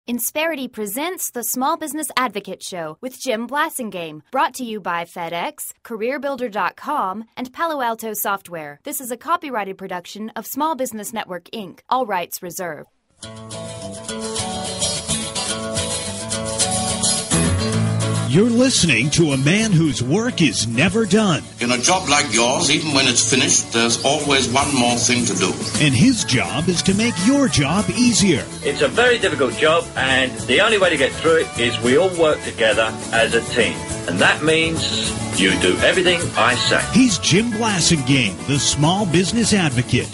Insperity presents the Small Business Advocate Show with Jim Blasingame, brought to you by FedEx, CareerBuilder.com, and Palo Alto Software. This is a copyrighted production of Small Business Network, Inc., all rights reserved. You're listening to a man whose work is never done. In a job like yours, even when it's finished, there's always one more thing to do. And his job is to make your job easier. It's a very difficult job, and the only way to get through it is we all work together as a team. And that means you do everything I say. He's Jim Blasingame, the Small Business Advocate.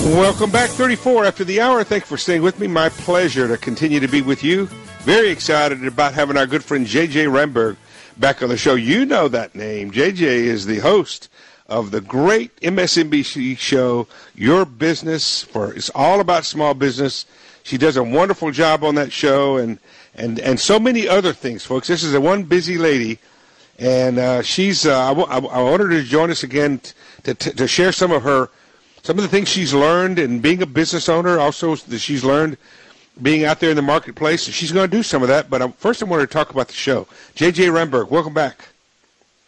Welcome back, 34 after the hour. Thanks for staying with me. My pleasure to continue to be with you. Very excited about having our good friend JJ Ramberg back on the show. You know that name. JJ is the host of the great MSNBC show, Your Business. It's all about small business. She does a wonderful job on that show and so many other things, folks. This is a one busy lady, and I want her to join us again to share some of the things she's learned in being a business owner, also that she's learned being out there in the marketplace. She's going to do some of that, but first I want to talk about the show. JJ Ramberg, welcome back.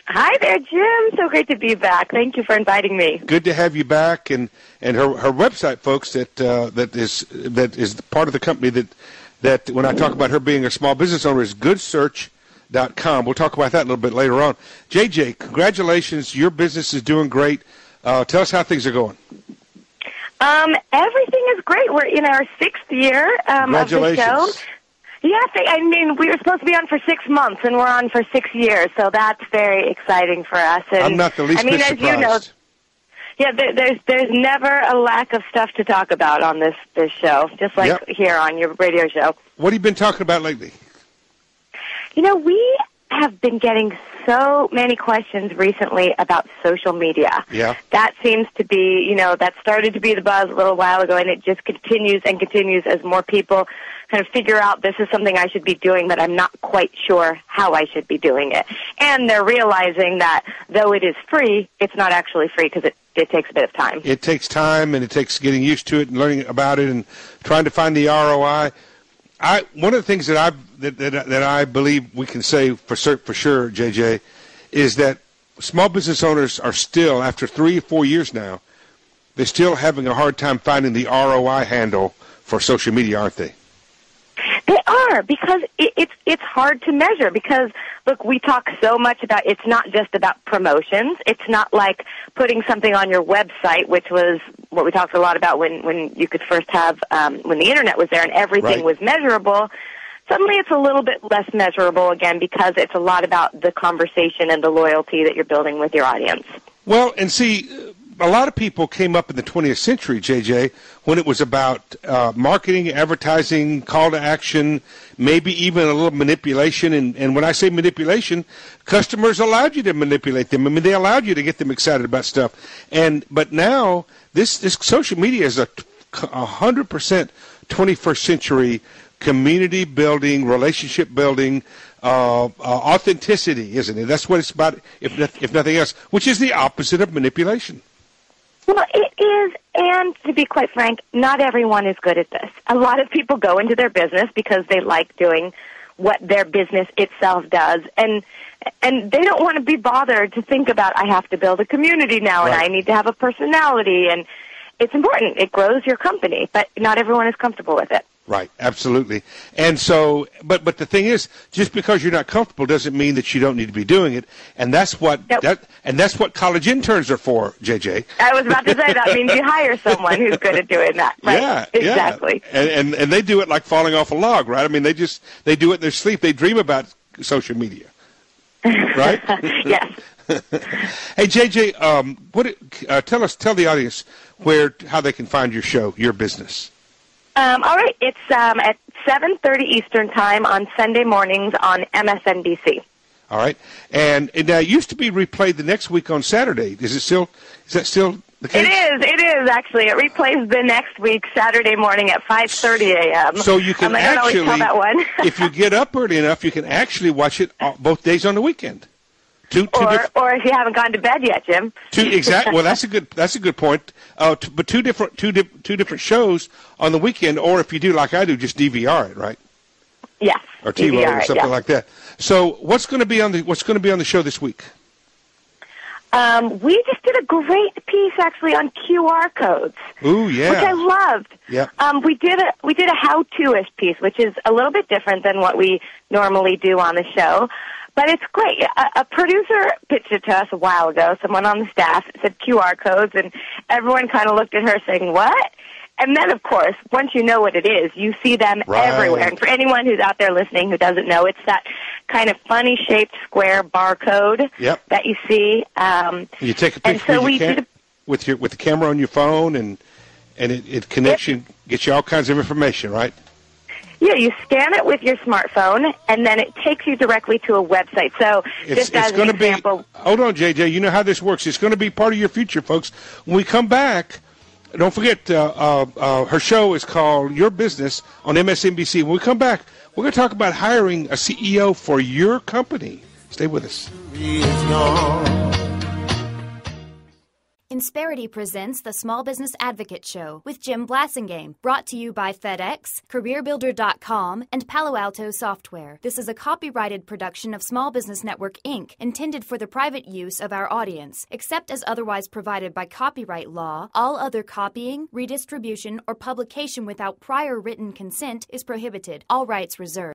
Hi there, Jim. So great to be back. Thank you for inviting me. Good to have you back. And her website, folks, that is part of the company that when I talk about her being a small business owner is goodsearch.com. We'll talk about that a little bit later on. JJ, congratulations. Your business is doing great. Tell us how things are going. Everything is great. We're in our 6th year of the show. Yes, I mean, we were supposed to be on for 6 months, and we're on for 6 years, so that's very exciting for us. And, I'm not the least bit surprised. You know, yeah, there's never a lack of stuff to talk about on this show, just like here on your radio show. What have you been talking about lately? You know, we have been getting so many questions recently about social media. Yeah. That seems to be, that started to be the buzz a little while ago, and it just continues and continues as more people kind of figure out this is something I should be doing, but I'm not quite sure how I should be doing it. And they're realizing that though it is free, it's not actually free because it takes a bit of time. It takes time, and it takes getting used to it and learning about it and trying to find the ROI. One of the things that I believe we can say for sure, JJ, is that small business owners are still, after 3 or 4 years now, they're still having a hard time finding the ROI handle for social media, aren't they? They are, because it's hard to measure. Because, look, we talk so much about it's not just about promotions. It's not like putting something on your website, which was what we talked a lot about when you could first have, when the Internet was there and everything was measurable. Suddenly it's a little bit less measurable again because it's a lot about the conversation and the loyalty that you're building with your audience. Well, and see, a lot of people came up in the 20th century, JJ, when it was about marketing, advertising, call to action, maybe even a little manipulation. And when I say manipulation, customers allowed you to manipulate them. I mean, they allowed you to get them excited about stuff. But now this social media is a 100% 21st century community building, relationship building, authenticity, isn't it? That's what it's about, if nothing else, which is the opposite of manipulation. Well, it is, and to be quite frank, not everyone is good at this. A lot of people go into their business because they like doing what their business itself does, and they don't want to be bothered to think about, I have to build a community now, and I need to have a personality, and it's important. It grows your company, but not everyone is comfortable with it. Right, absolutely. And so, but the thing is, just because you're not comfortable doesn't mean that you don't need to be doing it. And that's what that's what college interns are for, JJ. I was about to say that means you hire someone who's good at doing that. Right? Yeah, exactly. Yeah. And they do it like falling off a log, right? I mean, they do it in their sleep. They dream about social media, right? Yes. Hey, JJ, tell the audience how they can find your show, Your Business. All right, it's at 7:30 Eastern Time on Sunday mornings on MSNBC. All right, and it used to be replayed the next week on Saturday. Is that still the case? It is actually. It replays the next week, Saturday morning at 5:30 a.m. So you can I don't always tell that one. if you get up early enough, you can actually watch it both days on the weekend. Or if you haven't gone to bed yet, Jim. Exactly. Well, that's a good point. But two different shows on the weekend, or if you do like I do, just DVR it, right? Yes. Or TiVo or something like that. So what's going to be on the show this week? We just did a great piece actually on QR codes. Ooh, yeah. Which I loved. Yeah. We did a how-to-ish piece, which is a little bit different than what we normally do on the show. But it's great. A producer pitched it to us a while ago, someone on the staff said QR codes, and everyone kind of looked at her saying, what? And then, of course, once you know what it is, you see them everywhere. And for anyone who's out there listening who doesn't know, it's that kind of funny-shaped square barcode that you see. You take a picture with the camera on your phone, and it connects you, gets you all kinds of information, right? Yeah, you scan it with your smartphone, and then it takes you directly to a website. So just as an example... Hold on, JJ. You know how this works. It's going to be part of your future, folks. When we come back, don't forget, her show is called Your Business on MSNBC. When we come back, we're going to talk about hiring a CEO for your company. Stay with us. Insperity presents the Small Business Advocate Show with Jim Blasingame, brought to you by FedEx, CareerBuilder.com, and Palo Alto Software. This is a copyrighted production of Small Business Network, Inc., intended for the private use of our audience. Except as otherwise provided by copyright law, all other copying, redistribution, or publication without prior written consent is prohibited. All rights reserved.